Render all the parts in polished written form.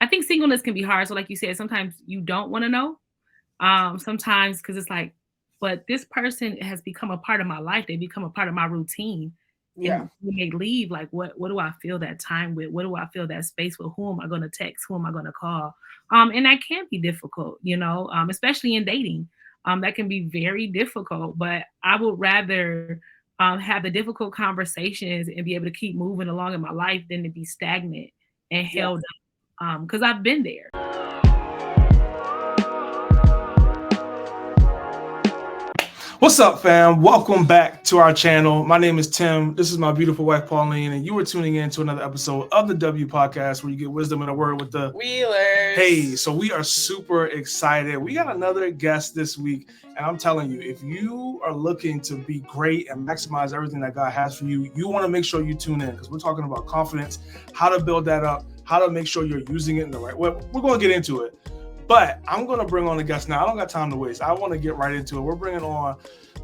think singleness can be hard. So like you said, sometimes you don't want to know. Sometimes because it's like, but this person has become a part of my life. They become a part of my routine. Yeah. And when they leave, like what do I fill that time with? What do I fill that space with? Who am I going to text? Who am I going to call? And that can be difficult, especially in dating. That can be very difficult, but I would rather have the difficult conversations and be able to keep moving along in my life than to be stagnant and Yes. held up. Because I've been there. What's up, fam? Welcome back to our channel. My name is Tim. This is my beautiful wife, Pauline, and you are tuning in to another episode of the W Podcast where you get wisdom and a word with the Wheelers. Hey, so we are super excited. We got another guest this week, and I'm telling you, if you are looking to be great and maximize everything that God has for you, you want to make sure you tune in because we're talking about confidence, how to build that up, how to make sure you're using it in the right way. We're going to get into it. But I'm going to bring on a guest now. I don't got time to waste. I want to get right into it. We're bringing on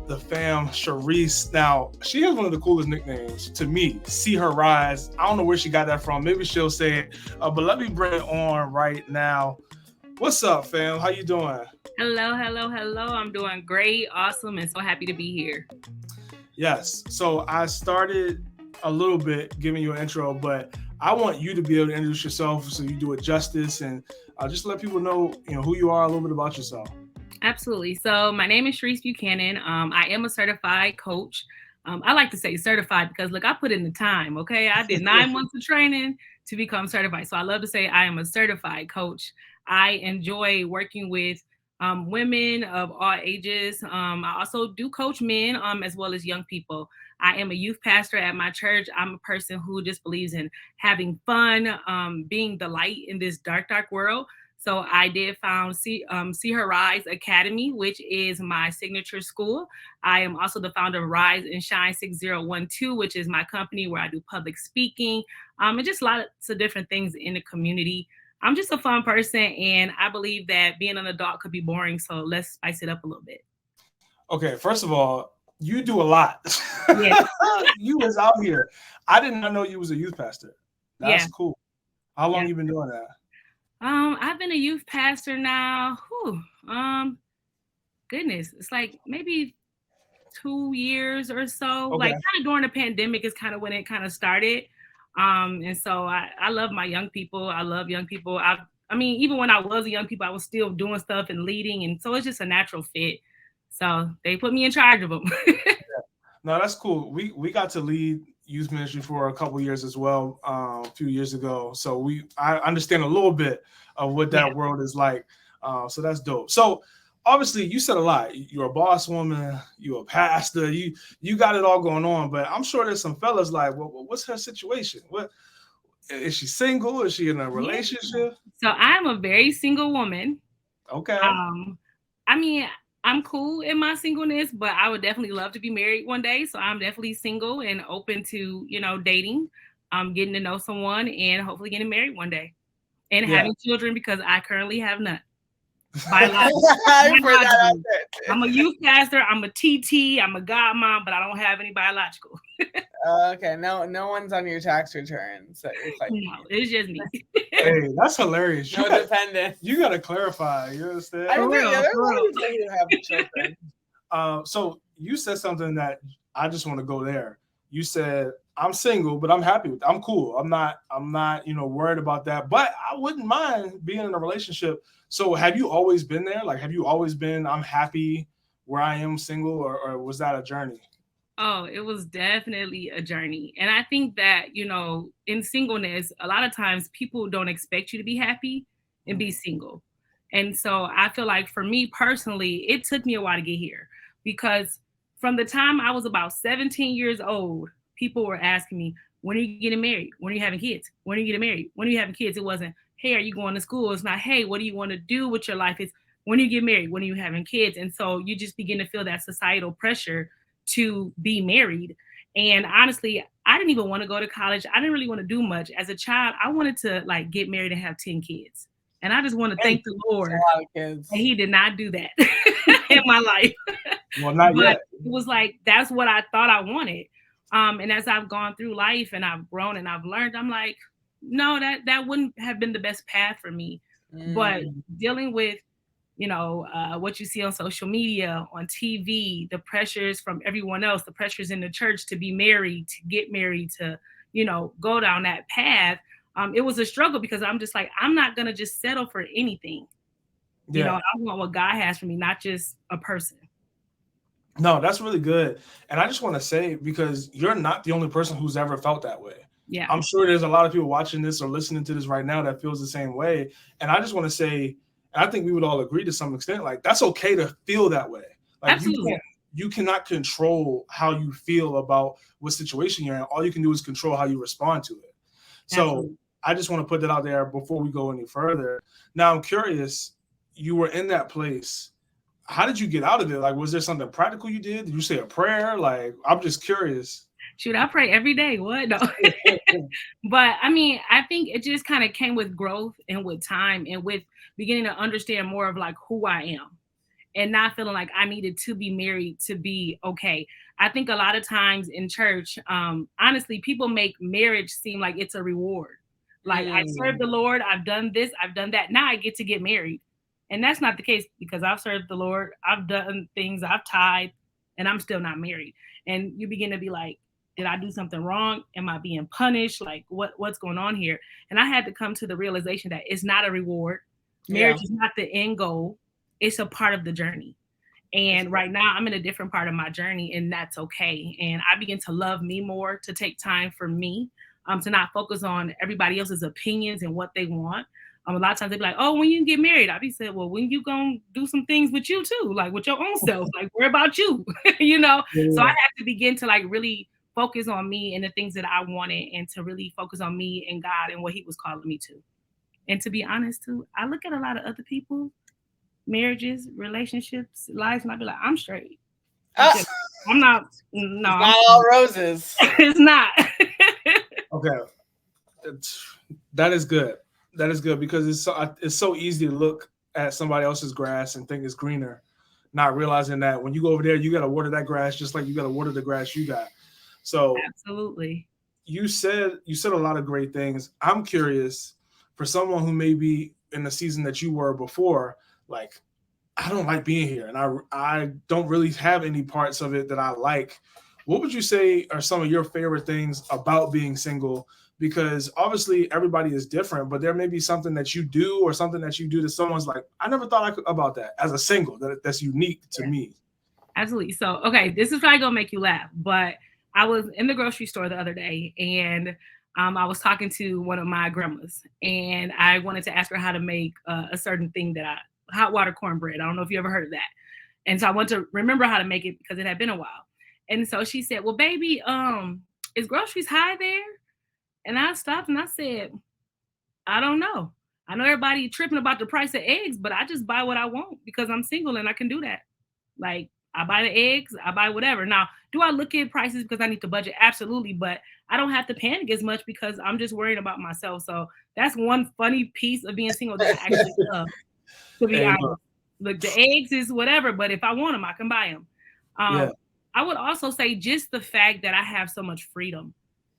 the fam, Cherise. Now, she has one of the coolest nicknames to me, See Her Rise. I don't know where she got that from. Maybe she'll say it. But let me bring it on right now. What's up, fam? How you doing? Hello. I'm doing great, awesome, and so happy to be here. Yes. So I started a little bit giving you an intro, but I want you to be able to introduce yourself so you do it justice and just let people know, who you are, a little bit about yourself. Absolutely. So my name is Cherise Buchanan. I am a certified coach. I like to say certified because, look, I put in the time, okay? I did 9 months of training to become certified. So I love to say I am a certified coach. I enjoy working with women of all ages. I also do coach men as well as young people. I am a youth pastor at my church. I'm a person who just believes in having fun, being the light in this dark, dark world. So I did found See Her Rise Academy, which is my signature school. I am also the founder of Rise and Shine 6012, which is my company where I do public speaking and just lots of different things in the community. I'm just a fun person, and I believe that being an adult could be boring. So let's spice it up a little bit. Okay, first of all, you do a lot. Yeah. You was out here. I did not know you was a youth pastor. That's cool. How long you been doing that? I've been a youth pastor now. Goodness, it's like maybe 2 years or so. Okay. Like kind of during the pandemic is kind of when it kind of started. And so I love my young people. I love young people. I mean, even when I was a young people, I was still doing stuff and leading, and so it's just a natural fit. So they put me in charge of them. No, that's cool. We got to lead youth ministry for a couple years as well, a few years ago. So I understand a little bit of what that world is like. So that's dope. So obviously you said a lot. You're a boss woman, you're a pastor, you got it all going on, but I'm sure there's some fellas like, well, what's her situation? What is she single? Is she in a relationship? So I'm a very single woman. Okay. I mean, I'm cool in my singleness, but I would definitely love to be married one day. So I'm definitely single and open to, dating, getting to know someone and hopefully getting married one day and having children because I currently have none. Biological. I'm a youth pastor. I'm a TT. I'm a godmom, but I don't have any biological. Okay, no one's on your tax return, so it's like no, it's just me. Hey, that's hilarious. No dependent. You gotta clarify. You understand? I don't think you have children. So you said something that I just want to go there. You said I'm single, but I'm happy with it. I'm cool. I'm not, worried about that. But I wouldn't mind being in a relationship. So have you always been there? Like, have you always been, I'm happy where I am single, or was that a journey? Oh, it was definitely a journey. And I think that, in singleness, a lot of times people don't expect you to be happy and be single. And so I feel like for me personally, it took me a while to get here because from the time I was about 17 years old, people were asking me, when are you getting married? When are you having kids? When are you getting married? When are you having kids? It wasn't, hey, are you going to school? It's not, hey, what do you want to do with your life? It's when you get married, when are you having kids? And so you just begin to feel that societal pressure to be married. And honestly, I didn't even want to go to college. I didn't really want to do much. As a child, I wanted to get married and have 10 kids. And I just want to thank the Lord that he did not do that in my life. Well, not yet. It was like, that's what I thought I wanted. And as I've gone through life and I've grown and I've learned, I'm like, no, that wouldn't have been the best path for me. But dealing with, what you see on social media, on TV, the pressures from everyone else, the pressures in the church to be married, to get married, to, go down that path. It was a struggle because I'm just like, I'm not going to just settle for anything. Yeah. I want what God has for me, not just a person. No, that's really good. And I just want to say, because you're not the only person who's ever felt that way. Yeah. I'm sure there's a lot of people watching this or listening to this right now that feels the same way. And I just want to say, I think we would all agree to some extent, like, that's okay to feel that way. Like, Absolutely. you cannot control how you feel about what situation you're in. All you can do is control how you respond to it. So Absolutely. I just want to put that out there before we go any further. Now, I'm curious, you were in that place. How did you get out of it? Like, was there something practical you did? Did you say a prayer? Like, I'm just curious. Shoot, I pray every day. What? No. But I mean, I think it just kind of came with growth and with time and with beginning to understand more of like who I am and not feeling like I needed to be married to be okay. I think a lot of times in church, honestly, people make marriage seem like it's a reward. Like, I served the Lord, I've done this, I've done that. Now I get to get married. And that's not the case, because I've served the Lord, I've done things, I've tithed, and I'm still not married. And you begin to be like, did I do something wrong? Am I being punished? Like, what's going on here? And I had to come to the realization that it's not a reward. Marriage is not the end goal. It's a part of the journey. And right now I'm in a different part of my journey, and that's okay. And I begin to love me more, to take time for me, to not focus on everybody else's opinions and what they want. A lot of times they be like, oh, when you get married, I be saying, well, when you gonna do some things with you too, like with your own self, like worry about you, Yeah. So I have to begin to like really focus on me and the things that I wanted, and to really focus on me and God and what he was calling me to. And to be honest too, I look at a lot of other people, marriages, relationships, lives, and I be like, I'm straight. I'm not, no. It's not all roses. It's not. Okay. That is good. That is good, because it's so easy to look at somebody else's grass and think it's greener, not realizing that when you go over there, you got to water that grass just like you got to water the grass you got. So absolutely, you said a lot of great things. I'm curious, for someone who may be in the season that you were before, like, I don't like being here, and I don't really have any parts of it that I like. What would you say are some of your favorite things about being single? Because obviously everybody is different, but there may be something that you do or something that you do that someone's like, I never thought I could about that as a single, that's unique to me. Absolutely. So, okay, this is probably gonna make you laugh, but I was in the grocery store the other day, and I was talking to one of my grandmas, and I wanted to ask her how to make a certain thing hot water cornbread. I don't know if you ever heard of that. And so I want to remember how to make it because it had been a while. And so she said, well, baby, is groceries high there? And I stopped and I said, I don't know. I know everybody tripping about the price of eggs, but I just buy what I want because I'm single and I can do that. Like, I buy the eggs, I buy whatever. Now, do I look at prices because I need to budget? Absolutely. But I don't have to panic as much because I'm just worried about myself. So that's one funny piece of being single that I actually love, to be honest. Look, the eggs is whatever, but if I want them, I can buy them. I would also say just the fact that I have so much freedom.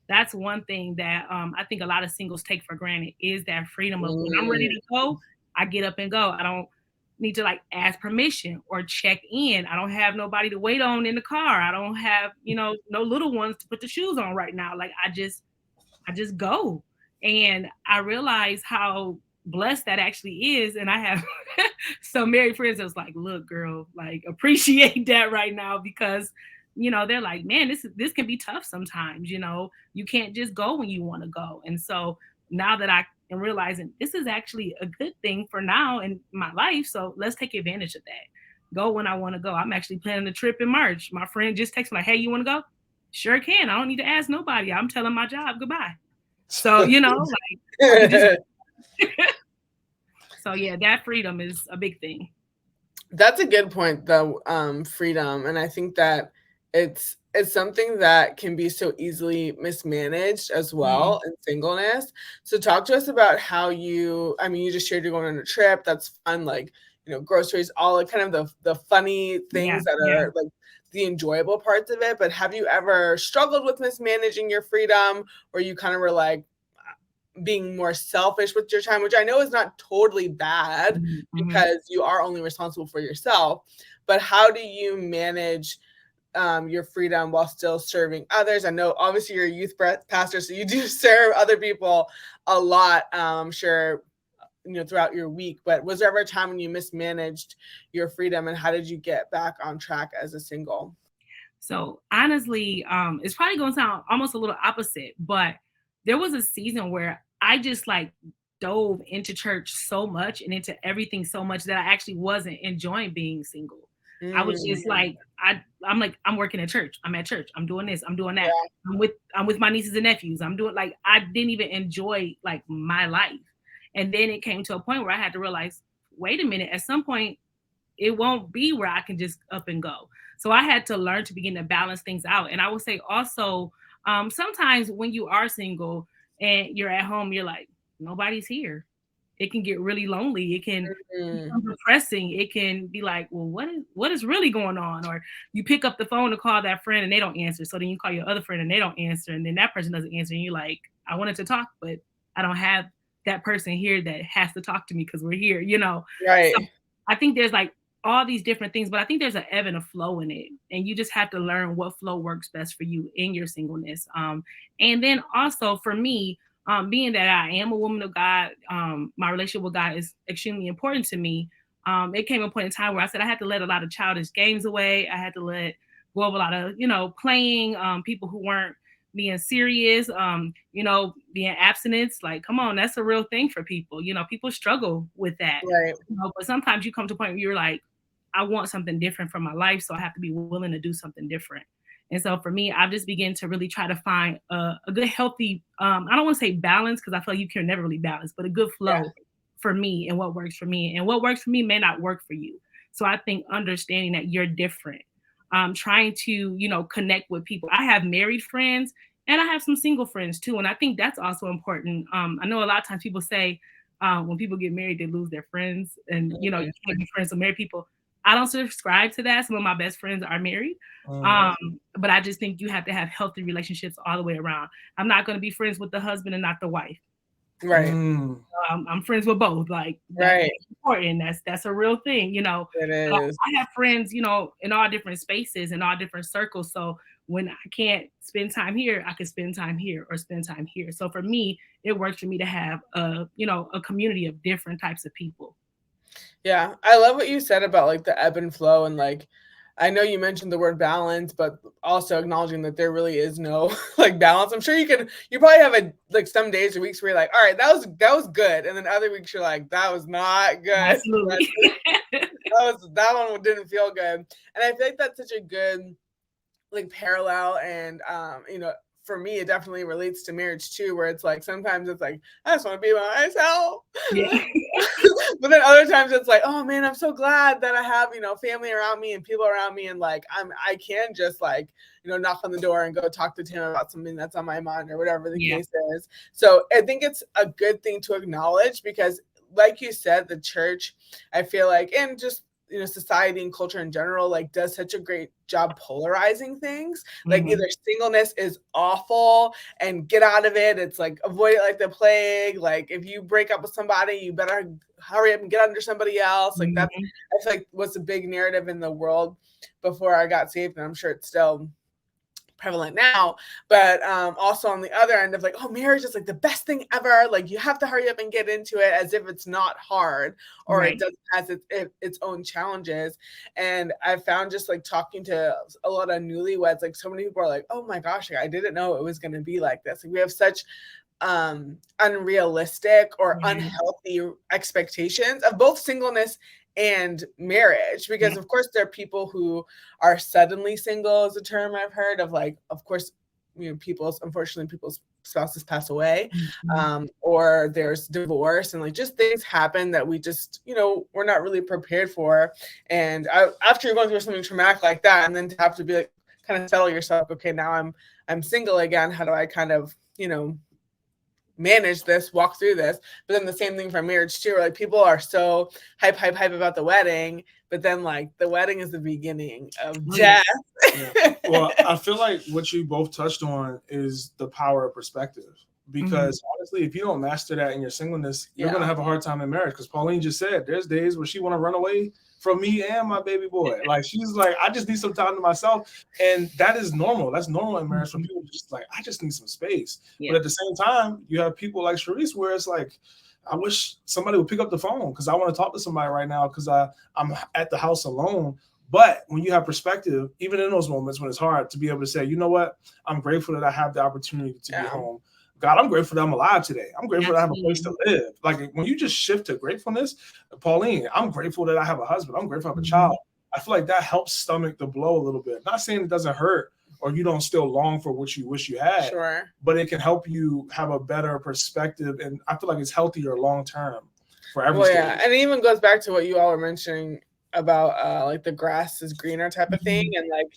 That's one thing that I think a lot of singles take for granted, is that freedom of when I'm ready to go, I get up and go. I don't need to like ask permission or check in. I don't have nobody to wait on in the car. I don't have, no little ones to put the shoes on right now. Like, I just go. And I realize how blessed that actually is. And I have some married friends that's like, look, girl, like, appreciate that right now, because they're like, man, this can be tough sometimes. You can't just go when you want to go. And so now that I am realizing this is actually a good thing for now in my life, so let's take advantage of that. Go when I want to go. I'm actually planning a trip in March. My friend just texted me like, hey, you want to go? Sure can. I don't need to ask nobody. I'm telling my job goodbye. So, like, so yeah, that freedom is a big thing. That's a good point, though, freedom. And I think that it's something that can be so easily mismanaged as well in singleness. So talk to us about how you just shared you're going on a trip. That's fun. Like, groceries, all like kind of the funny things that are like the enjoyable parts of it. But have you ever struggled with mismanaging your freedom, or you kind of were like, being more selfish with your time, which I know is not totally bad because you are only responsible for yourself. But how do you manage your freedom while still serving others? I know obviously you're a youth pastor, so you do serve other people a lot, I'm sure, throughout your week. But was there ever a time when you mismanaged your freedom, and how did you get back on track as a single? So honestly, it's probably going to sound almost a little opposite, but there was a season where I just like dove into church so much and into everything so much that I actually wasn't enjoying being single. I was just like, I'm working at church. I'm at church. I'm doing this. I'm doing that. Yeah. I'm with my nieces and nephews. I'm doing like, I didn't even enjoy like my life. And then it came to a point where I had to realize, wait a minute, at some point, it won't be where I can just up and go. So I had to learn to begin to balance things out. And I would say also, sometimes when you are single and you're at home, you're like, nobody's here. It can get really lonely. It can become depressing. It can be like, well, what is really going on? Or you pick up the phone to call that friend and they don't answer. So then you call your other friend and they don't answer. And then that person doesn't answer. And you're like, I wanted to talk, but I don't have that person here that has to talk to me because we're here, Right. So I think there's like all these different things, but I think there's an ebb and a flow in it. And you just have to learn what flow works best for you in your singleness. And then also for me, being that I am a woman of God, my relationship with God is extremely important to me. It came a point in time where I said I had to let a lot of childish games away. I had to let go of a lot of, playing, people who weren't being serious, being abstinence. Like, come on, that's a real thing for people. People struggle with that. Right. But sometimes you come to a point where you're like, I want something different from my life, so I have to be willing to do something different. And so for me, I've just begun to really try to find a good, healthy, I don't want to say balance because I feel like you can never really balance, but a good flow for me and what works for me. And what works for me may not work for you. So I think understanding that you're different, trying to, connect with people. I have married friends and I have some single friends too. And I think that's also important. I know a lot of times people say when people get married, they lose their friends and, you can't be friends with married people. I don't subscribe to that. Some of my best friends are married. But I just think you have to have healthy relationships all the way around. I'm not going to be friends with the husband and not the wife. Right. I'm friends with both. Like that's important. That's a real thing, It is. I have friends, in all different spaces and all different circles. So when I can't spend time here, I can spend time here or spend time here. So for me, it works for me to have a community of different types of people. Yeah, I love what you said about like the ebb and flow, and like I know you mentioned the word balance, but also acknowledging that there really is no like balance. I'm sure you probably have like some days or weeks where you're like, all right, that was good, and then other weeks you're like, that was not good. Absolutely. that one didn't feel good, and I feel like that's such a good like parallel, and for me, it definitely relates to marriage too, where it's like sometimes it's like I just want to be by myself, but then other times it's like, oh man, I'm so glad that I have family around me and people around me, and like I can just like knock on the door and go talk to Tim about something that's on my mind or whatever the case is. So I think it's a good thing to acknowledge because, like you said, the church, I feel like, and just society and culture in general, like does such a great job polarizing things. Like either singleness is awful and get out of it. It's like avoid it like the plague. Like if you break up with somebody, you better hurry up and get under somebody else. Like that's like what's a big narrative in the world before I got saved, and I'm sure it's still prevalent now, but also on the other end of like, oh, marriage is like the best thing ever, like you have to hurry up and get into it, as if it's not hard or it doesn't has its own challenges. And I found just like talking to a lot of newlyweds, like so many people are like, oh my gosh, like, I didn't know it was going to be like this. Like, we have such unrealistic or unhealthy expectations of both singleness and marriage, because of course there are people who are suddenly single, is a term I've heard of, like, of course, unfortunately people's spouses pass away, or there's divorce, and like just things happen that we just we're not really prepared for. And after you're going through something traumatic like that, and then to have to be like kind of settle yourself, okay, now I'm single again, how do I kind of manage this, walk through this? But then the same thing for marriage too, where like people are so hype about the wedding, but then like the wedding is the beginning of death. Well, I feel like what you both touched on is the power of perspective. because honestly, if you don't master that in your singleness, you're gonna have a hard time in marriage. Because Pauline just said there's days where she want to run away from me and my baby boy. Like she's like, I just need some time to myself, and that is normal. That's normal in marriage for people just like, I just need some space. Yeah. But at the same time, you have people like Cherise where it's like, I wish somebody would pick up the phone because I want to talk to somebody right now because I'm at the house alone. But when you have perspective, even in those moments when it's hard, to be able to say, you know what, I'm grateful that I have the opportunity to be home. God, I'm grateful that I'm alive today. I'm grateful that I have a place to live. Like when you just shift to gratefulness, Pauline, I'm grateful that I have a husband. I'm grateful I have a child. I feel like that helps stomach the blow a little bit. Not saying it doesn't hurt or you don't still long for what you wish you had, but it can help you have a better perspective. And I feel like it's healthier long-term for every stage. And it even goes back to what you all were mentioning about like the grass is greener type of thing, and like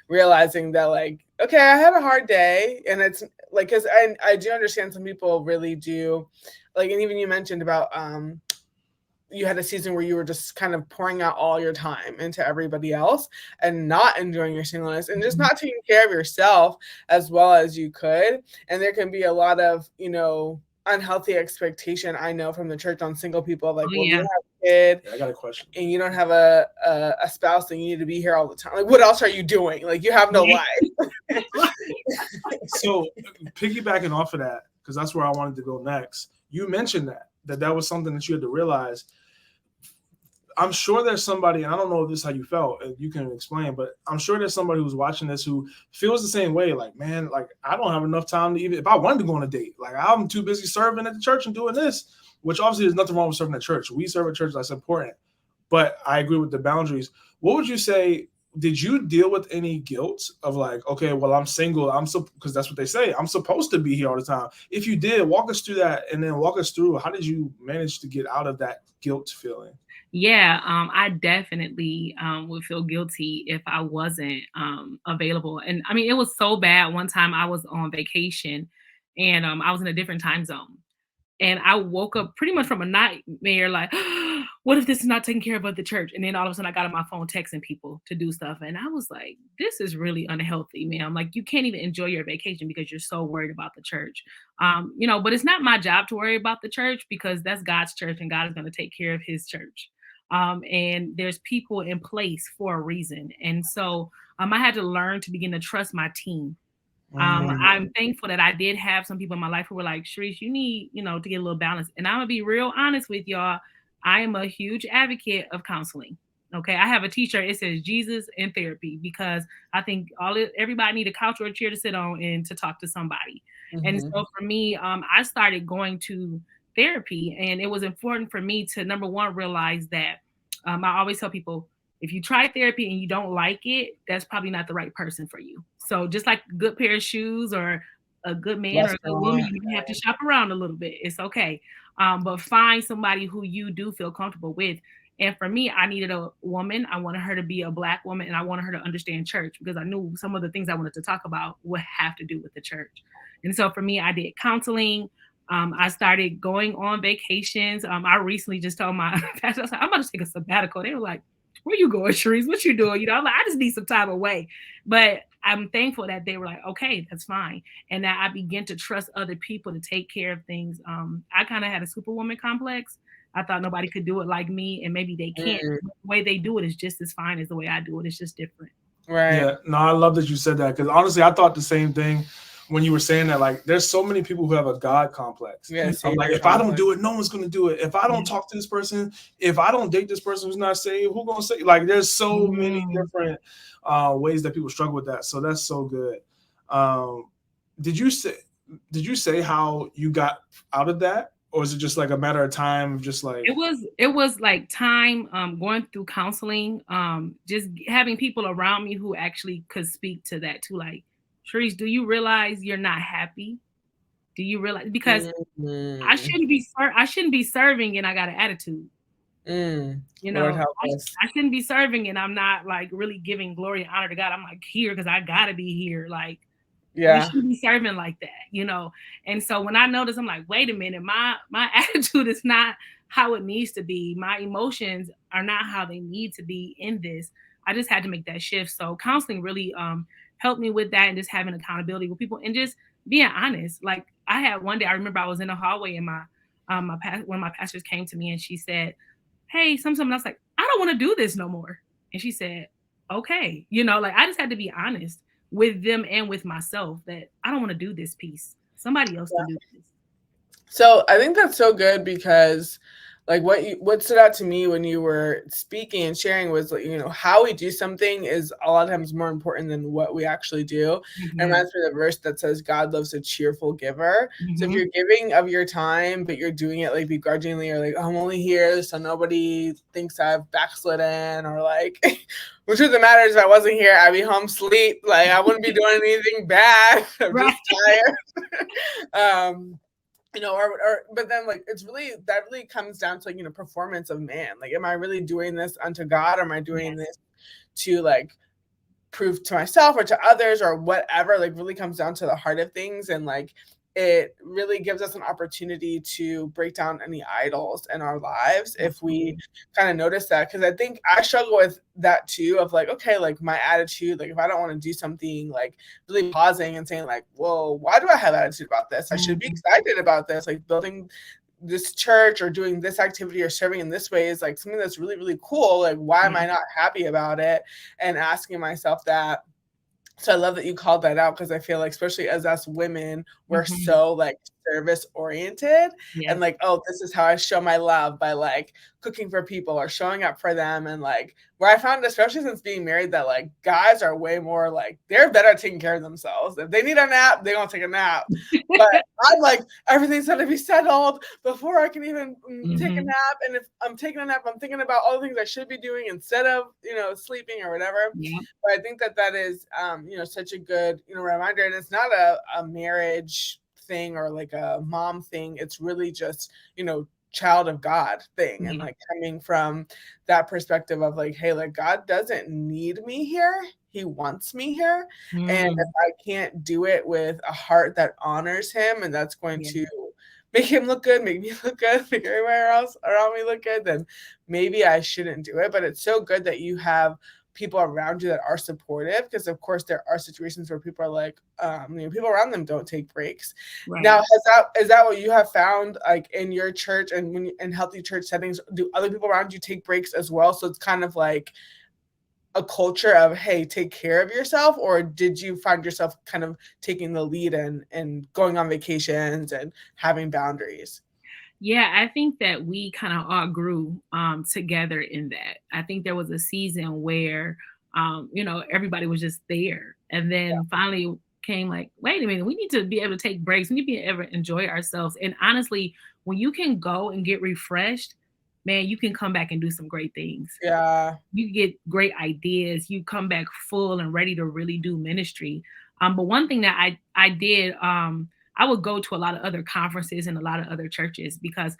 realizing that like, okay, I had a hard day, and it's like, because I do understand some people really do like, and even you mentioned about you had a season where you were just kind of pouring out all your time into everybody else and not enjoying your singleness and just not taking care of yourself as well as you could. And there can be a lot of, you know, unhealthy expectation, I know, from the church on single people, like, well, you have a kid, I got a question, and you don't have a spouse, and you need to be here all the time. Like, what else are you doing? Like, you have no life. So, piggybacking off of that, because that's where I wanted to go next. You mentioned that was something that you had to realize. I'm sure there's somebody, and I don't know if this is how you felt, you can explain, but I'm sure there's somebody who's watching this who feels the same way. Like, man, like I don't have enough time to even, if I wanted to go on a date, like I'm too busy serving at the church and doing this, which obviously there's nothing wrong with serving at church. We serve at church, that's important. But I agree with the boundaries. What would you say, did you deal with any guilt of like, okay, well, I'm single, because that's what they say, I'm supposed to be here all the time. If you did, walk us through that, and then walk us through, how did you manage to get out of that guilt feeling? Yeah, I definitely would feel guilty if I wasn't available. And I mean, it was so bad. One time I was on vacation and I was in a different time zone. And I woke up pretty much from a nightmare, like, what if this is not taken care of at the church? And then all of a sudden I got on my phone texting people to do stuff. And I was like, this is really unhealthy, man. Like, you can't even enjoy your vacation because you're so worried about the church. You know, but it's not my job to worry about the church because that's God's church and God is going to take care of his church. And there's people in place for a reason. And so I had to learn to begin to trust my team. I'm thankful that I did have some people in my life who were like, Cherise, you need, you know, to get a little balance. And I'm gonna be real honest with y'all. I am a huge advocate of counseling. Okay, I have a t-shirt. It says Jesus and therapy because I think everybody need a couch or a chair to sit on and to talk to somebody. And so for me, I started going to therapy, and it was important for me to, number one, realize that I always tell people, if you try therapy and you don't like it, that's probably not the right person for you. So just like a good pair of shoes or a good man or a good woman, you may have to shop around a little bit. It's okay. But find somebody who you do feel comfortable with. And for me, I needed a woman. I wanted her to be a Black woman, and I wanted her to understand church because I knew some of the things I wanted to talk about would have to do with the church. And so for me, I did counseling. I started going on vacations. I recently just told my pastor, I was like, I'm about to take a sabbatical. They were like, where you going, Cherise? What you doing? You know, I'm like, I just need some time away. But I'm thankful that they were like, okay, that's fine. And that I began to trust other people to take care of things. I kind of had a superwoman complex. I thought nobody could do it like me, and maybe they can't. The way they do it is just as fine as the way I do it. It's just different. Right. Yeah. No, I love that you said that because honestly, I thought the same thing when you were saying that. Like, there's so many people who have a God complex. Yes. I'm like, if I don't do it, no one's going to do it. If I don't talk to this person, if I don't date this person who's not saved, who's going to say? Like, there's so many different ways that people struggle with that. So that's so good. Did you say how you got out of that? Or is it just like a matter of time? Just like it was like time going through counseling, just having people around me who actually could speak to that too. Like, Cherise, do you realize you're not happy? Do you realize? Because I shouldn't be serving and I got an attitude. You know, I shouldn't be serving and I'm not like really giving glory and honor to God. I'm like here because I gotta be here. Like, we shouldn't be serving like that, you know. And so when I noticed, I'm like, wait a minute, my attitude is not how it needs to be. My emotions are not how they need to be in this. I just had to make that shift. So counseling really helped me with that, and just having accountability with people and just being honest. Like, I had one day, I remember I was in the hallway and one of my pastors came to me and she said, hey, something. I was like, I don't want to do this no more. And she said, okay. Like I just had to be honest with them and with myself that I don't want to do this piece. Somebody else can do this. So I think that's so good because like what stood out to me when you were speaking and sharing was like, how we do something is a lot of times more important than what we actually do. Mm-hmm. And reminds me of the verse that says God loves a cheerful giver. Mm-hmm. So if you're giving of your time, but you're doing it like begrudgingly or like, I'm only here so nobody thinks I've backslidden or like the truth of the matter is if I wasn't here, I'd be home asleep. Like I wouldn't be doing anything bad. I'm just tired. But then like that really comes down to like, performance of man. Like, am I really doing this unto God? Or am I doing this to like prove to myself or to others or whatever? Like really comes down to the heart of things. And like, it really gives us an opportunity to break down any idols in our lives if we kind of notice that. Because I think I struggle with that too, of like, okay, like my attitude, like if I don't want to do something, like really pausing and saying like, well, why do I have attitude about this? I should be excited about this. Like building this church or doing this activity or serving in this way is like something that's really, really cool. Like, why am I not happy about it? And asking myself that. So I love that you called that out because I feel like, especially as us women, we're so like service oriented and like, oh, this is how I show my love by like cooking for people or showing up for them. And like where I found, especially since being married, that like guys are way more like they're better at taking care of themselves. If they need a nap, they're gonna take a nap. But I'm like, everything's gonna be settled before I can even take a nap. And if I'm taking a nap, I'm thinking about all the things I should be doing instead of sleeping or whatever. But I think that is such a good reminder. And it's not a marriage thing or like a mom thing. It's really just child of God thing. And like coming from that perspective of like, hey, like God doesn't need me here, he wants me here. And if I can't do it with a heart that honors him and that's going to make him look good, make me look good, make everywhere else around me look good, then maybe I shouldn't do it. But it's so good that you have people around you that are supportive, because of course there are situations where people are like, people around them don't take breaks. Now, is that what you have found like in your church and when in healthy church settings? Do other people around you take breaks as well? So it's kind of like a culture of, hey, take care of yourself, or did you find yourself kind of taking the lead and going on vacations and having boundaries? Yeah, I think that we kind of all grew together in that. I think there was a season where, everybody was just there. And then finally came like, wait a minute, we need to be able to take breaks. We need to be able to enjoy ourselves. And honestly, when you can go and get refreshed, man, you can come back and do some great things. Yeah. You get great ideas. You come back full and ready to really do ministry. But one thing that I did, I would go to a lot of other conferences and a lot of other churches because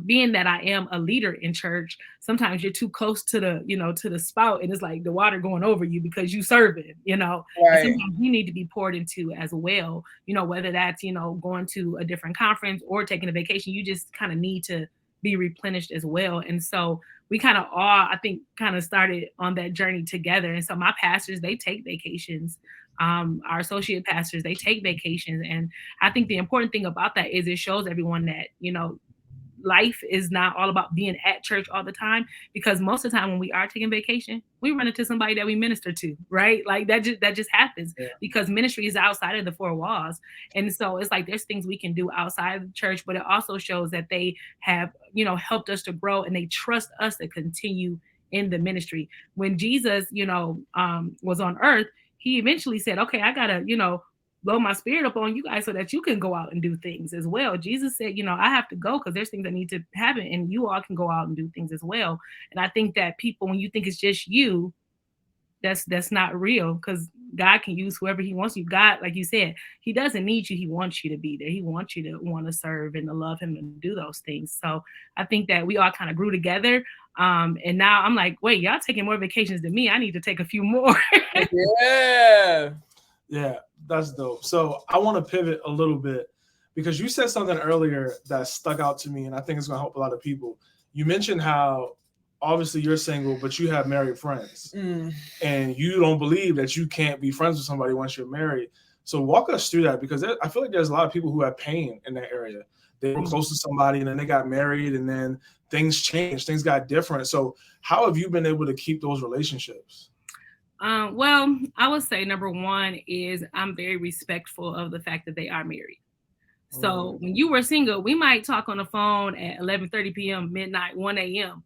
being that I am a leader in church, sometimes you're too close to the spout and it's like the water going over you because you serve it, and sometimes you need to be poured into as well, whether that's, going to a different conference or taking a vacation, you just kind of need to be replenished as well. And so we kind of all, I think, kind of started on that journey together. And so my pastors, they take vacations. Our associate pastors, they take vacations. And I think the important thing about that is it shows everyone that, life is not all about being at church all the time, because most of the time when we are taking vacation, we run into somebody that we minister to, right? Like that just happens because ministry is outside of the four walls. And so it's like, there's things we can do outside of the church, but it also shows that they have, helped us to grow and they trust us to continue in the ministry. When Jesus, was on earth, he eventually said, okay, I gotta, blow my spirit up on you guys so that you can go out and do things as well. Jesus said, I have to go because there's things that need to happen and you all can go out and do things as well. And I think that people, when you think it's just you, that's not real, because God can use whoever he wants you. God, like you said, he doesn't need you. He wants you to be there. He wants you to want to serve and to love him and do those things. So I think that we all kind of grew together. And now I'm like, wait, y'all taking more vacations than me. I need to take a few more. Yeah, that's dope. So I want to pivot a little bit because you said something earlier that stuck out to me, and I think it's going to help a lot of people. You mentioned how obviously you're single, but you have married friends, and you don't believe that you can't be friends with somebody once you're married. So walk us through that, because I feel like there's a lot of people who have pain in that area. They were close to somebody and then they got married and then things changed, things got different. So how have you been able to keep those relationships? Well, I would say number one is I'm very respectful of the fact that they are married. So when you were single, we might talk on the phone at 11:30 p.m., midnight, 1 a.m.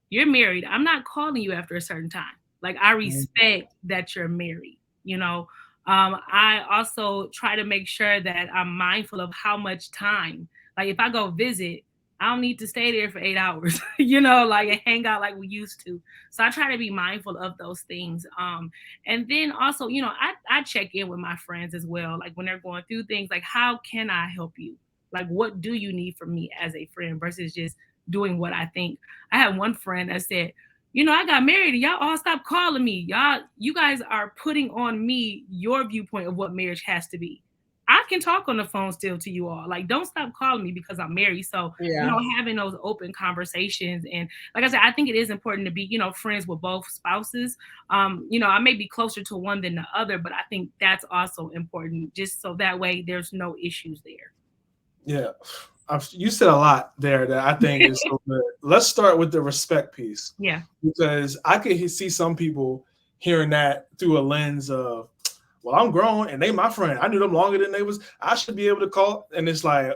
You're married. I'm not calling you after a certain time. Like, I respect that you're married, you know. I also try to make sure that I'm mindful of how much time. Like, if I go visit, I don't need to stay there for 8 hours, you know, like, and hang out like we used to. So I try to be mindful of those things. And then also, you know, I check in with my friends as well. Like, when they're going through things, like, how can I help you? Like, what do you need from me as a friend versus just doing what I think. I had one friend that said, you know, I got married and y'all all stopped calling me. You guys are putting on me your viewpoint of what marriage has to be. I can talk on the phone still to you all. Like, don't stop calling me because I'm married. So, you know, having those open conversations. And like I said, I think it is important to be, you know, friends with both spouses. You know, I may be closer to one than the other, but I think that's also important, just so that way there's no issues there. Yeah. You said a lot there that I think is so good. Let's start with the respect piece. Yeah. Because I could see some people hearing that through a lens of, well, I'm grown and they my friend. I knew them longer than they was. I should be able to call. And it's like,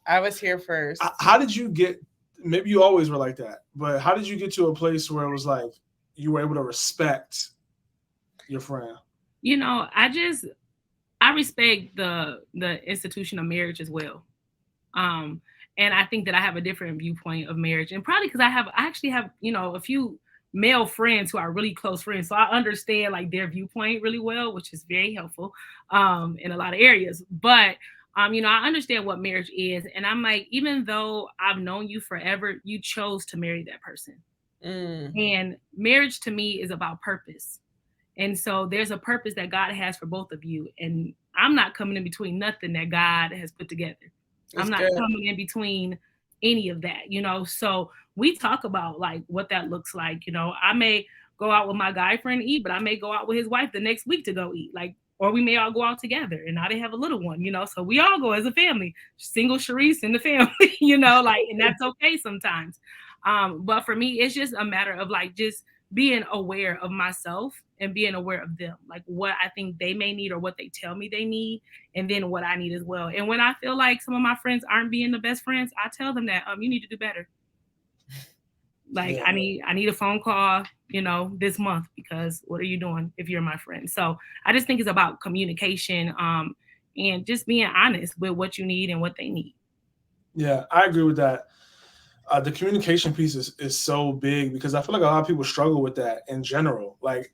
I was here first. How did you get, maybe you always were like that, but how did you get to a place where it was like you were able to respect your friend? You know, I respect the institution of marriage as well. And I think that I have a different viewpoint of marriage, and probably because I actually have, you know, a few male friends who are really close friends. So I understand like their viewpoint really well, which is very helpful, in a lot of areas. But, you know, I understand what marriage is. And I'm like, even though I've known you forever, you chose to marry that person. And marriage to me is about purpose. And so there's a purpose that God has for both of you. And I'm not coming in between nothing that God has put together. I'm not coming in between any of that, you know. So we talk about like what that looks like. You know, I may go out with my guy friend eat, but I may go out with his wife the next week to go eat. Like, or we may all go out together. And now they have a little one, you know. So we all go as a family, single Cherise in the family, you know, like, and that's okay sometimes. But for me, it's just a matter of like just being aware of myself and being aware of them, like what I think they may need or what they tell me they need, and then what I need as well. And when I feel like some of my friends aren't being the best friends, I tell them that you need to do better. Like, I need a phone call, you know, this month, because what are you doing if you're my friend? So I just think it's about communication, and just being honest with what you need and what they need. Yeah, I agree with that. The communication piece is so big, because I feel like a lot of people struggle with that in general. Like,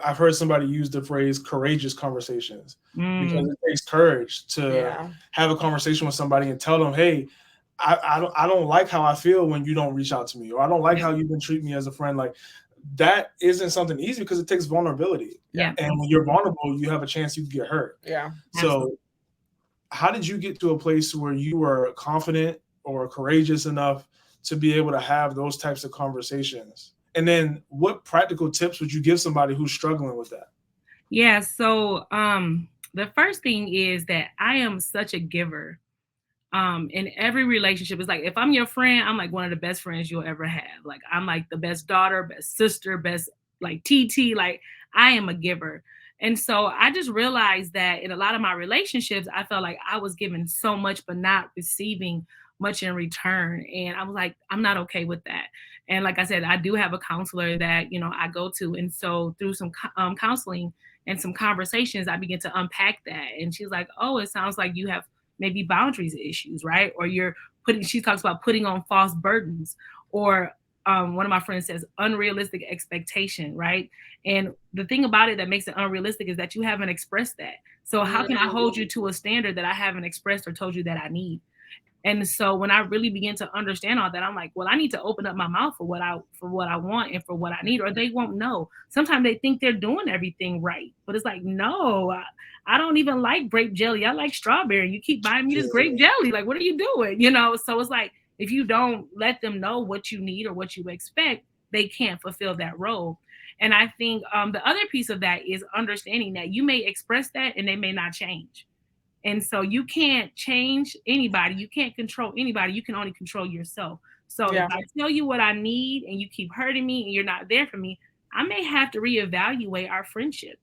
I've heard somebody use the phrase courageous conversations, because it takes courage to have a conversation with somebody and tell them, hey, I don't like how I feel when you don't reach out to me, or I don't like how you've been treating me as a friend. Like, that isn't something easy, because it takes vulnerability. Yeah. And when you're vulnerable, you have a chance you can get hurt. Yeah. So how did you get to a place where you were confident or courageous enough to be able to have those types of conversations? And then what practical tips would you give somebody who's struggling with that? Yeah. So the first thing is that I am such a giver. In every relationship, it's like, if I'm your friend, I'm like one of the best friends you'll ever have. Like, I'm like the best daughter, best sister, best like TT. Like, I am a giver. And so I just realized that in a lot of my relationships, I felt like I was giving so much, but not receiving much in return. And I was like, I'm not okay with that. And like I said, I do have a counselor that, you know, I go to. And so through some counseling and some conversations, I begin to unpack that. And she's like, oh, it sounds like you have maybe boundaries issues, right? Or she talks about putting on false burdens, or one of my friends says unrealistic expectation, right? And the thing about it that makes it unrealistic is that you haven't expressed that. So how can I hold you to a standard that I haven't expressed or told you that I need? And so when I really begin to understand all that, I'm like, well, I need to open up my mouth for what I want and for what I need, or they won't know. Sometimes they think they're doing everything right, but it's like, no, I don't even like grape jelly. I like strawberry. You keep buying me this grape jelly. Like, what are you doing? You know? So it's like, if you don't let them know what you need or what you expect, they can't fulfill that role. And I think the other piece of that is understanding that you may express that and they may not change. And so you can't change anybody. You can't control anybody. You can only control yourself. So if Yeah. I tell you what I need and you keep hurting me and you're not there for me, I may have to reevaluate our friendship.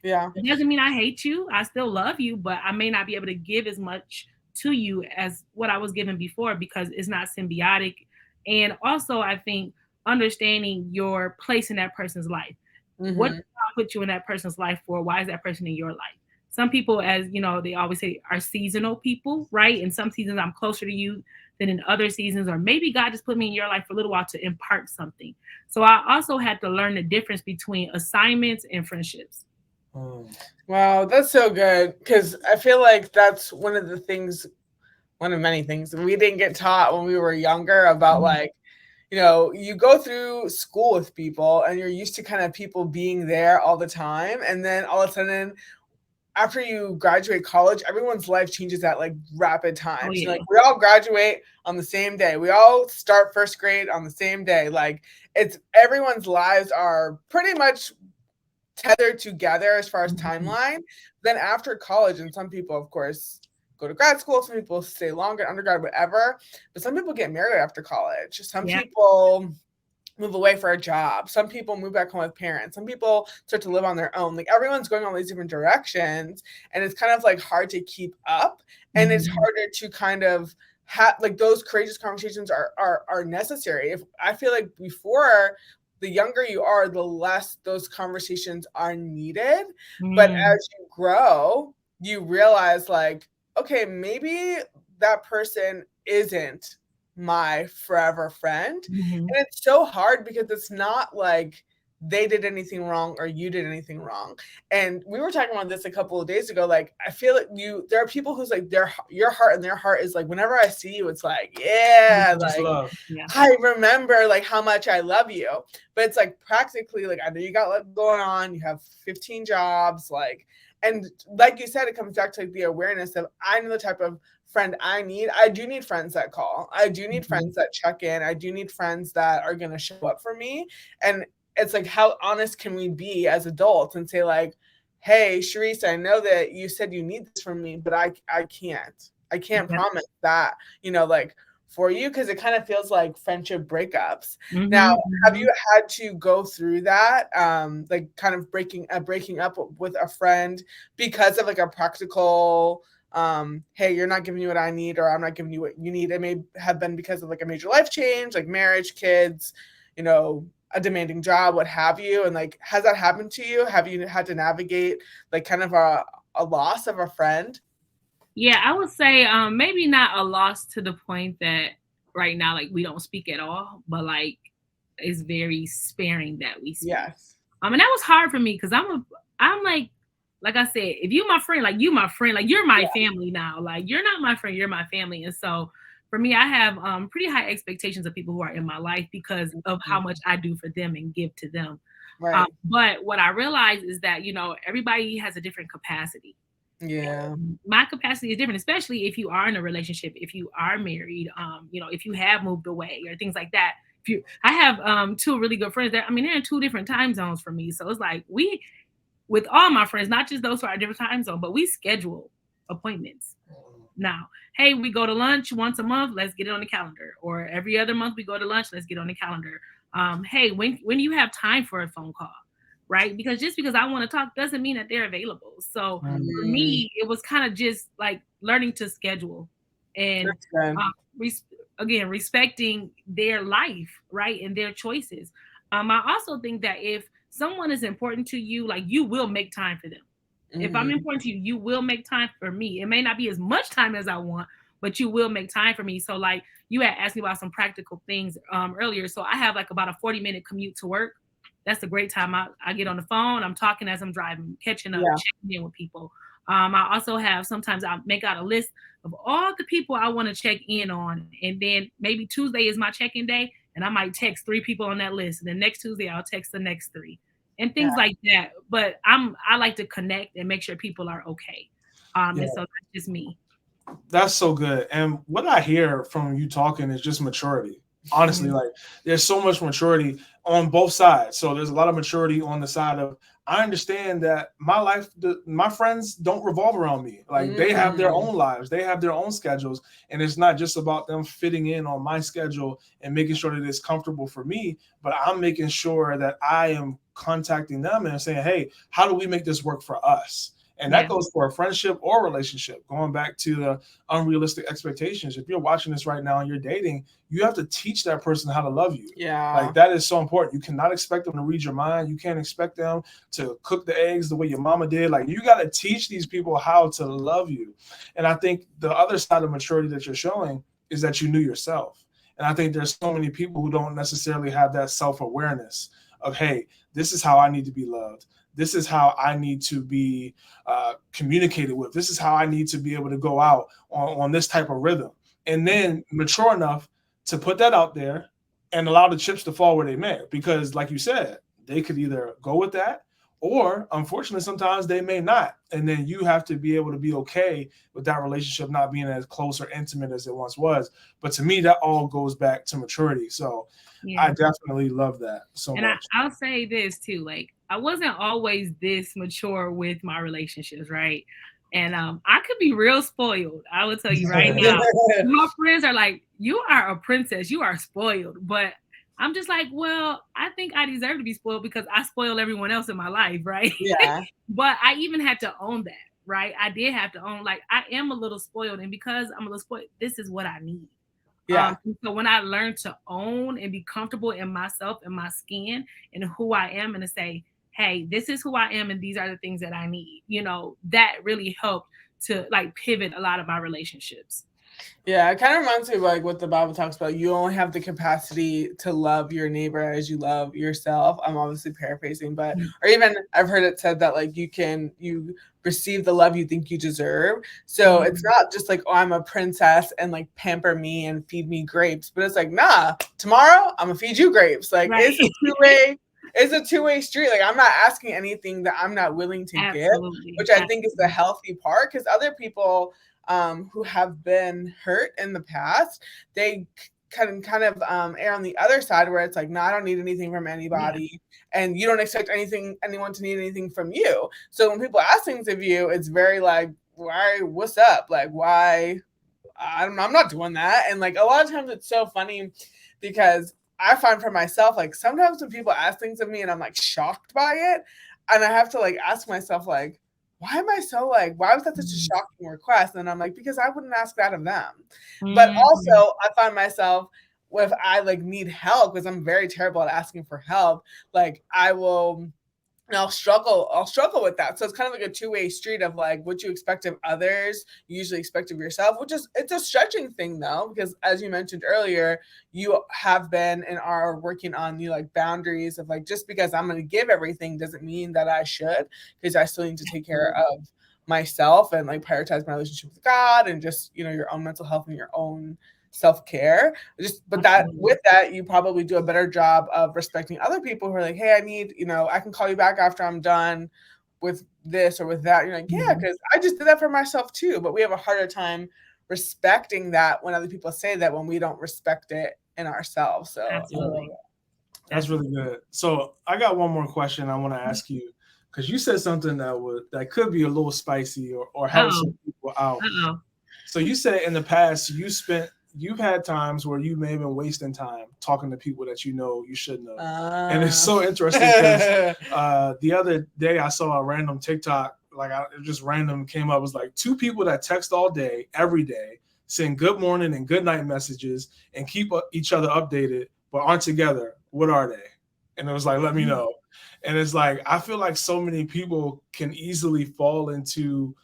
Yeah. It doesn't mean I hate you. I still love you, but I may not be able to give as much to you as what I was given before because it's not symbiotic. And also, I think understanding your place in that person's life. What did Mm-hmm. God put you in that person's life for? Why is that person in your life? Some people, as you know, they always say are seasonal people, right? In some seasons, I'm closer to you than in other seasons, or maybe God just put me in your life for a little while to impart something. So I also had to learn the difference between assignments and friendships. Wow, that's so good because I feel like that's one of the things, one of many things we didn't get taught when we were younger about Mhm. like, you go through school with people and you're used to kind of people being there all the time. And then all of a sudden, after you graduate college, everyone's life changes at like rapid Oh times. yeah. Like we all graduate on the same day. We all start first grade on the same day. Like it's everyone's lives are pretty much tethered together as far as Mhm. timeline. Then after college, and some people, of course, go to grad school, some people stay longer, undergrad, whatever. But some people get married after college. Some Yeah. people move away for a job. Some people move back home with parents. Some people start to live on their own. Like everyone's going all these different directions, and it's kind of like hard to keep up, and it's Mhm. harder to kind of have like those courageous conversations are necessary. If I feel like before the younger you are, the less those conversations are needed. But Mm. as you grow, you realize like, okay, maybe that person isn't my forever friend. Mhm. And it's so hard because it's not like they did anything wrong or you did anything wrong. And we were talking about this a couple of days ago. Like, I feel like there are people who's like your heart and their heart is like, whenever I see you, it's like, yeah, Just like love. Yeah. I remember like how much I love you. But it's like practically like I know you got like going on, you have 15 jobs, like, and like you said, it comes back to like the awareness of I know the type of friend I need. I do need friends that call. I do need Mhm. friends that check in. I do need friends that are going to show up for me. And it's like, how honest can we be as adults and say, like, hey, Cherise, I know that you said you need this from me, but I can't. I can't Yeah. promise that, like for you, because it kind of feels like friendship breakups. Now, Mhm. have you Mhm. had to go through that, like kind of breaking up with a friend because of like a practical hey, you're not giving me what I need, or I'm not giving you what you need? It may have been because of like a major life change, like marriage, kids, a demanding job, what have you. And like, has that happened to you? Have you had to navigate like kind of a loss of a friend? Yeah, I would say maybe not a loss to the point that right now like we don't speak at all, but like it's very sparing that we speak. Yes. And that was hard for me because I'm like I said, if you my friend, like you my friend, like you're my Yeah. family now. Like you're not my friend, you're my family. And so for me, I have pretty high expectations of people who are in my life because of how much I do for them and give to them. Right. But what I realize is that, everybody has a different capacity. Yeah. My capacity is different, especially if you are in a relationship, if you are married, if you have moved away or things like that. I have two really good friends that, they're in two different time zones for me. So it's like with all my friends, not just those who are different time zone, but we schedule appointments now. Hey, we go to lunch once a month. Let's get it on the calendar. Or every other month we go to lunch. Let's get on the calendar. Hey, when do you have time for a phone call? Right? Because just because I want to talk doesn't mean that they're available. So for Mm, me, it was kind of just like learning to schedule and that's good. um, res- again respecting their life, right, and their choices. I also think that if someone is important to you, like you will make time for them. If I'm Hmm. important to you, you will make time for me. It may not be as much time as I want, but you will make time for me. So like you had asked me about some practical things earlier. So I have like about a 40-minute commute to work. That's a great time. I get on the phone, I'm talking as I'm driving, catching up, Yeah. checking in with people. I also have sometimes I make out a list of all the people I want to check in on. And then maybe Tuesday is my check-in day, and I might text 3 people on that list. And then next Tuesday I'll text the next 3 and Yeah. things like that. But I like to connect and make sure people are okay. Yeah, And so that's just me. that's so good. And what I hear from you talking is just maturity. Honestly, Mhm. like there's so much maturity. on both sides. So there's a lot of maturity on the side of, I understand that my life, my friends don't revolve around me. Like they have their own lives, they have their own schedules, and it's not just about them fitting in on my schedule and making sure that it's comfortable for me, but I'm making sure that I am contacting them and saying, hey, how do we make this work for us? And that goes for a friendship or relationship. Going back to the unrealistic expectations. If you're watching this right now and you're dating, you have to teach that person how to love you. Yeah. Like that is so important. You cannot expect them to read your mind. You can't expect them to cook the eggs the way your mama did. Like you got to teach these people how to love you. And I think the other side of maturity that you're showing is that you knew yourself. And I think there's so many people who don't necessarily have that self-awareness of, hey, this is how I need to be loved. This is how I need to be communicated with. This is how I need to be able to go out on this type of rhythm. And then mature enough to put that out there and allow the chips to fall where they may. Because like you said, they could either go with that or unfortunately, sometimes they may not. And then you have to be able to be okay with that relationship not being as close or intimate as it once was. But to me, that all goes back to maturity. So I definitely love that so much. I'll say this too, like I wasn't always this mature with my relationships, right? And I could be real spoiled. I will tell you right now. My friends are like, you are a princess, you are spoiled. But I'm just like, well, I think I deserve to be spoiled because I spoil everyone else in my life, right? Yeah. But I even had to own that, right? I did have to own, like, I am a little spoiled. And because I'm a little spoiled, this is what I need. Yeah. So when I learned to own and be comfortable in myself and my skin and who I am and to say, hey, this is who I am and these are the things that I need, you know, that really helped to like pivot a lot of my relationships. Yeah, it kind of reminds me of like what the Bible talks about. You only have the capacity to love your neighbor as you love yourself. I'm obviously paraphrasing, but or even I've heard it said that like you receive the love you think you deserve. So it's not just like, oh, I'm a princess and like pamper me and feed me grapes, but it's like, nah, tomorrow I'm gonna feed you grapes. Like it's a two-way. It's a two-way street. Like I'm not asking anything that I'm not willing to give, which I think is the healthy part because other people who have been hurt in the past, they kind of err on the other side where it's like, no, I don't need anything from anybody, and you don't expect anyone to need anything from you. So when people ask things of you, it's very like, why? What's up? Like, why? I'm not doing that. And like a lot of times it's so funny because I find for myself, like sometimes when people ask things of me and I'm like shocked by it, and I have to like ask myself like, why am I so like, why was that such a shocking request? And I'm like, because I wouldn't ask that of them. But also I find myself if I like need help, because I'm very terrible at asking for help, like I'll struggle with that. So it's kind of like a two-way street of like what you expect of others, you usually expect of yourself, which is, it's a stretching thing though, because as you mentioned earlier, you have been and are working on like boundaries of like, just because I'm going to give everything doesn't mean that I should, because I still need to take care of myself and like prioritize my relationship with God and just, your own mental health and your own self-care. But that with that, you probably do a better job of respecting other people who are like, hey, I need, I can call you back after I'm done with this or with that. You're like, yeah, because I just did that for myself too. But we have a harder time respecting that when other people say that, when we don't respect it in ourselves. So absolutely. That's really good. So I got one more question I want to ask you, because you said something that could be a little spicy or have some people out. So you said in the past you've had times where you may have been wasting time talking to people that you shouldn't have. And it's so interesting because the other day I saw a random TikTok, it just random came up. It was like 2 people that text all day, every day, send good morning and good night messages and keep each other updated, but aren't together. What are they? And it was like, let me know. And it's like, I feel like so many people can easily fall into,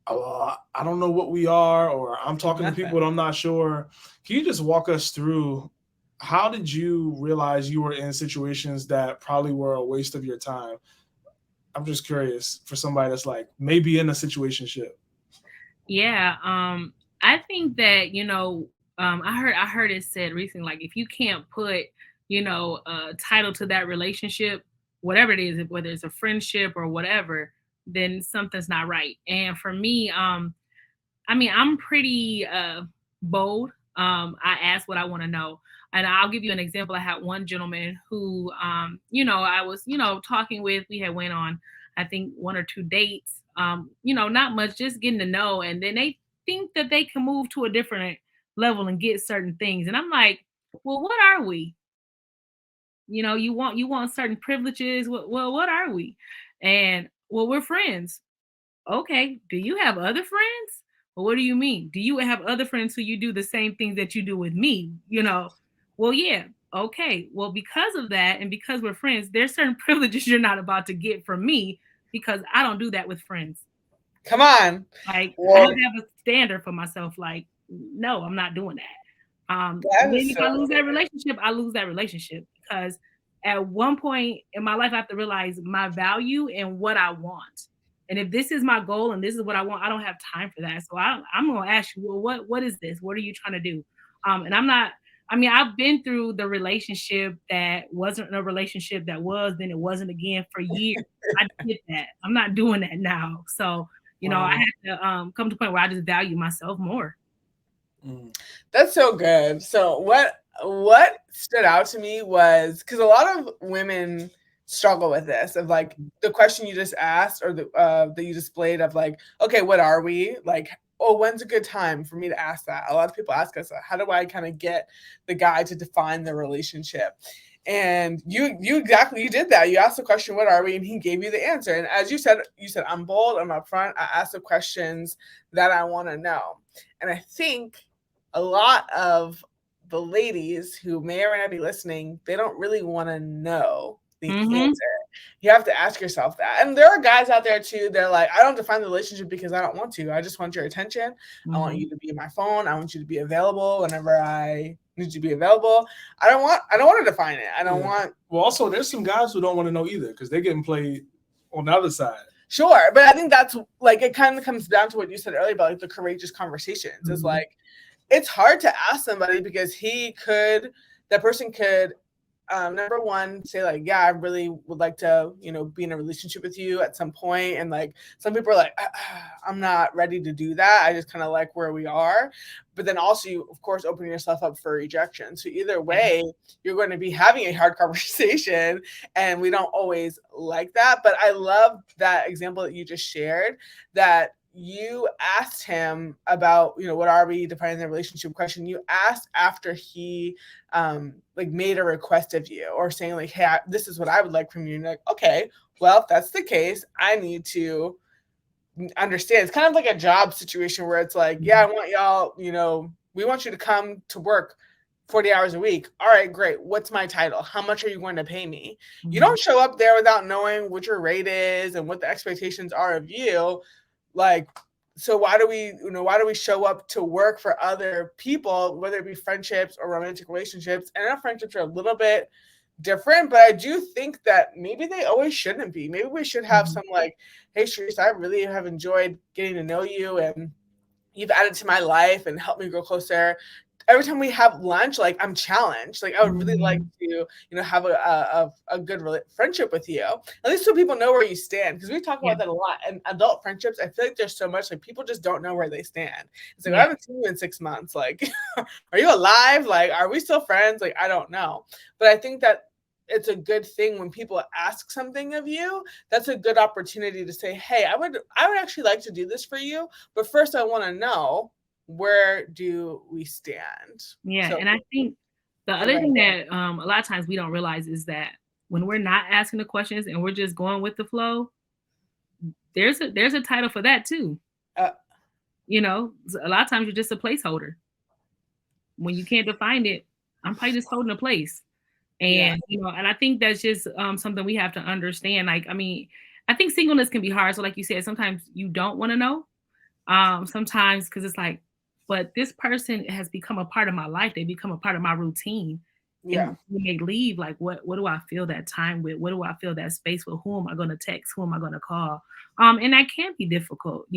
I don't know what we are, or I'm talking to people that I'm not sure. Can you just walk us through, how did you realize you were in situations that probably were a waste of your time? I'm just curious for somebody that's like maybe in a situationship. Yeah. I think that, I heard it said recently, like if you can't put, a title to that relationship, whatever it is, whether it's a friendship or whatever, then something's not right. And for me, I'm pretty bold. I ask what I want to know. And I'll give you an example. I had one gentleman who, I was, talking with. We had went on, I think, one or two dates. Not much, just getting to know. And then they think that they can move to a different level and get certain things. And I'm like, well, what are we? You want certain privileges. Well, what are we? And well, we're friends. Okay. Do you have other friends? Well, what do you mean? Do you have other friends who you do the same things that you do with me? Well, yeah. Okay. Well, because of that, and because we're friends, there's certain privileges you're not about to get from me because I don't do that with friends. Come on. Like, I have Well, to have a standard for myself. Like, no, I'm not doing that. that Then is if so I lose that relationship, I lose that relationship because at one point in my life, I have to realize my value and what I want. And if this is my goal and this is what I want, I don't have time for that. So I'm going to ask you, well, what is this? What are you trying to do? And I'm not. I mean, I've been through the relationship that wasn't a relationship that was, then it wasn't again for years. I did that. I'm not doing that now. So I Wow. had to come to a point where I just value myself more. That's so good. So what stood out to me was because a lot of women struggle with this of like the question you just asked or the that you displayed of like, okay, what are we? Like, oh, when's a good time for me to ask that? A lot of people ask us, how do I kind of get the guy to define the relationship? And you exactly, you did that. You asked the question, what are we? And he gave you the answer. And as you said, I'm bold, I'm upfront, I ask the questions that I want to know. And I think a lot of the ladies who may or may not be listening, they don't really want to know the Mm-hmm. answer. You have to ask yourself that. And there are guys out there too, they're like, I don't define the relationship because I don't want to. I just want your attention. I want Mm-hmm. you to be in my phone. I want you to be available whenever I need you to be available. I don't want to define it. I don't want. Well, also, there's some guys who don't want to know either because they're getting played on the other side. Sure, but I think that's like it kind of comes down to what you said earlier about like the courageous conversations. It's Mm-hmm. like it's hard to ask somebody because that person could number one say like, yeah, I really would like to be in a relationship with you at some point, and like some people are like, I'm not ready to do that, I just kind of like where we are. But then also you of course open yourself up for rejection, so either Yeah. way you're going to be having a hard conversation, and we don't always like that. But I love that example that you just shared, that you asked him about, what are we defining the relationship question. You asked after he like made a request of you or saying like, hey, this is what I would like from you. And you're like, okay, well, if that's the case, I need to understand. It's kind of like a job situation where it's like, yeah, I want y'all, we want you to come to work 40 hours a week. All right, great. What's my title? How much are you going to pay me? You Mm-hmm. don't show up there without knowing what your rate is and what the expectations are of you. Like, so why do we show up to work for other people, whether it be friendships or romantic relationships? And our friendships are a little bit different, but I do think that maybe they always shouldn't be. Maybe we should have some like, hey, Cherise, I really have enjoyed getting to know you, and you've added to my life and helped me grow closer. Every time we have lunch, like I'm challenged. Like I would really like Mm-hmm. to, have a good friendship with you. At least so people know where you stand, because we talk Yeah. about that a lot. And adult friendships, I feel like there's so much like people just don't know where they stand. It's like, I Yeah. haven't seen you in 6 months. Like, are you alive? Like, are we still friends? Like, I don't know. But I think that it's a good thing when people ask something of you. That's a good opportunity to say, hey, I would actually like to do this for you, but first I want to know, where do we stand? Yeah. So And I think the okay. other thing that a lot of times we don't realize is that when we're not asking the questions and we're just going with the flow, there's a title for that too. uh, A lot of times you're just a placeholder. When you can't define it, I'm probably just holding a place. yeah, And I think that's just something we have to understand. Like, I mean, I think singleness can be hard. So, like you said, sometimes you don't want to know. Sometimes because it's like, but this person has become a part of my life. They become a part of my routine. yeah, And when they leave, like, what do I feel that time with? What do I feel that space with? Who am I going to text? Who am I going to call? And that can be difficult,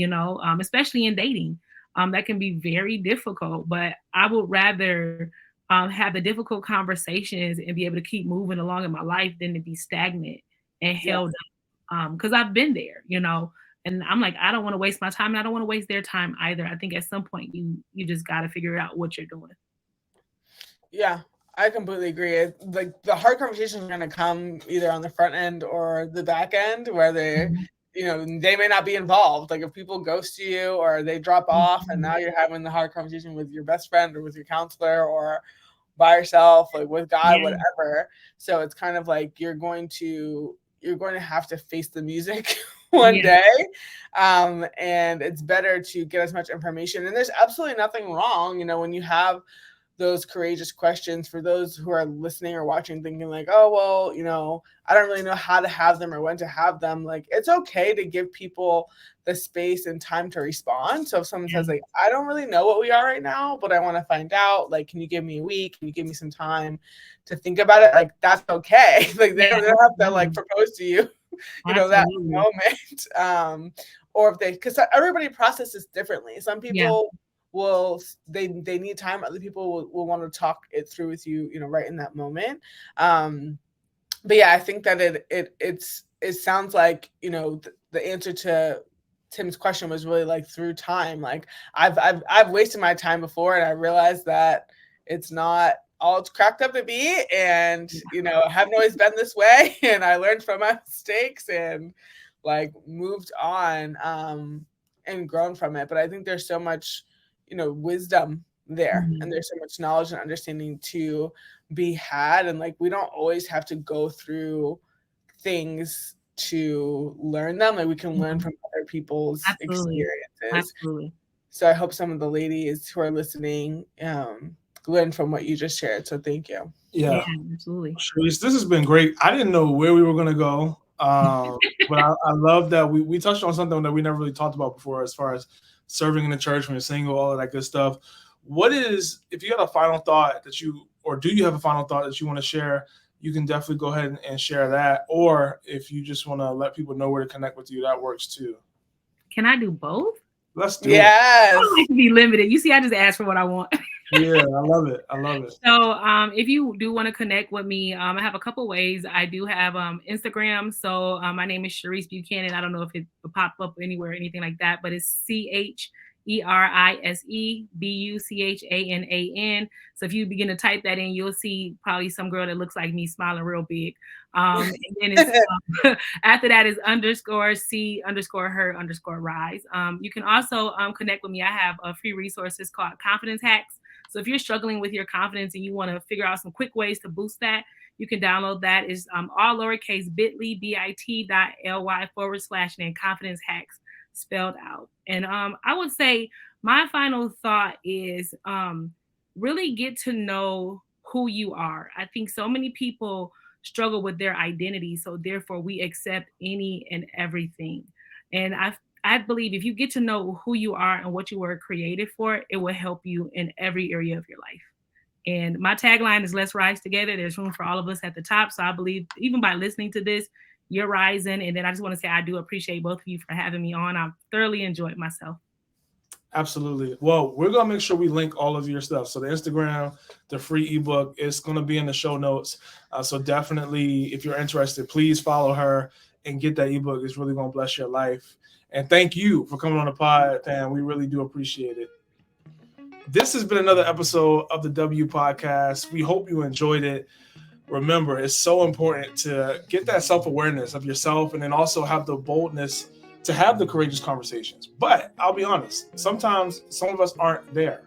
especially in dating. That can be very difficult. But I would rather have the difficult conversations and be able to keep moving along in my life than to be stagnant and yeah. held up. Because I've been there. And I'm like, I don't want to waste my time, and I don't want to waste their time either. I think at some point you just got to figure out what you're doing. Yeah, I completely agree. Like the hard conversations are going to come either on the front end or the back end, where they, they may not be involved. Like if people ghost you or they drop off, and now you're having the hard conversation with your best friend or with your counselor or by yourself, like with God, whatever. So it's kind of like you're going to have to face the music one day. And it's better to get as much information. And there's absolutely nothing wrong, when you have those courageous questions. For those who are listening or watching thinking like, oh, well, I don't really know how to have them or when to have them. Like, it's okay to give people the space and time to respond. So if someone says like, I don't really know what we are right now, but I want to find out, like, can you give me a week? Can you give me some time to think about it? Like, that's okay. Like they don't have to like propose to you, that moment. Or if because everybody processes differently. Some people will they need time. Other people will want to talk it through with you, right in that moment. But yeah, I think that it sounds like, the answer to Tim's question was really like through time. Like I've wasted my time before, and I realized that it's not all it's cracked up to be, and I haven't always been this way, and I learned from my mistakes and like moved on and grown from it. But I think there's so much wisdom there, and there's so much knowledge and understanding to be had, and like we don't always have to go through things to learn them. Like we can learn from other people's experiences. So I hope some of the ladies who are listening learn from what you just shared. So thank you. Yeah, absolutely. Cherise, this has been great. I didn't know where we were going to go, but I love that we touched on something that we never really talked about before, as far as serving in the church when you're single, all of that good stuff. If you had a final thought do you have a final thought that you want to share, you can definitely go ahead and share that. Or if you just want to let people know where to connect with you, that works too. Can I do both? Let's do it. I don't like to be limited. You see, I just ask for what I want. Yeah, I love it. So if you do want to connect with me, I have a couple ways. I do have Instagram. So my name is Cherise Buchanan. I don't know if it will pop up anywhere or anything like that, but it's CHERISEBUCHANAN. So if you begin to type that in, you'll see probably some girl that looks like me smiling real big. And then it's, after that is _C_her_rise. You can also connect with me. I have free resources called Confidence Hacks. So if you're struggling with your confidence and you want to figure out some quick ways to boost that, you can download that. It's all lowercase bit.ly/and then confidence hacks spelled out. And I would say my final thought is really get to know who you are. I think so many people struggle with their identity, so therefore we accept any and everything. And I believe if you get to know who you are and what you were created for, it will help you in every area of your life. And my tagline is let's rise together. There's room for all of us at the top. So I believe even by listening to this, you're rising. And then I just want to say I do appreciate both of you for having me on. I've thoroughly enjoyed myself. Absolutely. Well, we're going to make sure we link all of your stuff. So the Instagram, the free ebook, it's going to be in the show notes. So definitely, if you're interested, please follow her and get that ebook. It's really going to bless your life. And thank you for coming on the pod, and we really do appreciate it. This has been another episode of the W Podcast. We hope you enjoyed it. Remember, it's so important to get that self-awareness of yourself and then also have the boldness to have the courageous conversations. But I'll be honest, sometimes some of us aren't there.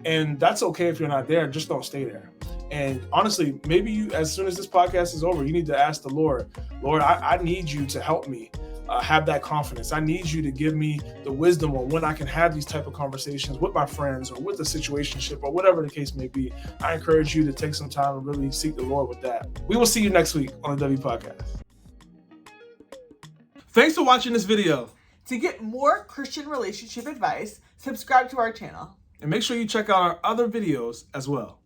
And that's okay if you're not there, just don't stay there. And honestly, maybe you, as soon as this podcast is over, you need to ask the Lord, I need you to help me have that confidence. I need you to give me the wisdom on when I can have these type of conversations with my friends or with the situationship or whatever the case may be. I encourage you to take some time and really seek the Lord with that. We will see you next week on the W Podcast. Thanks for watching this video. To get more Christian relationship advice, subscribe to our channel. And make sure you check out our other videos as well.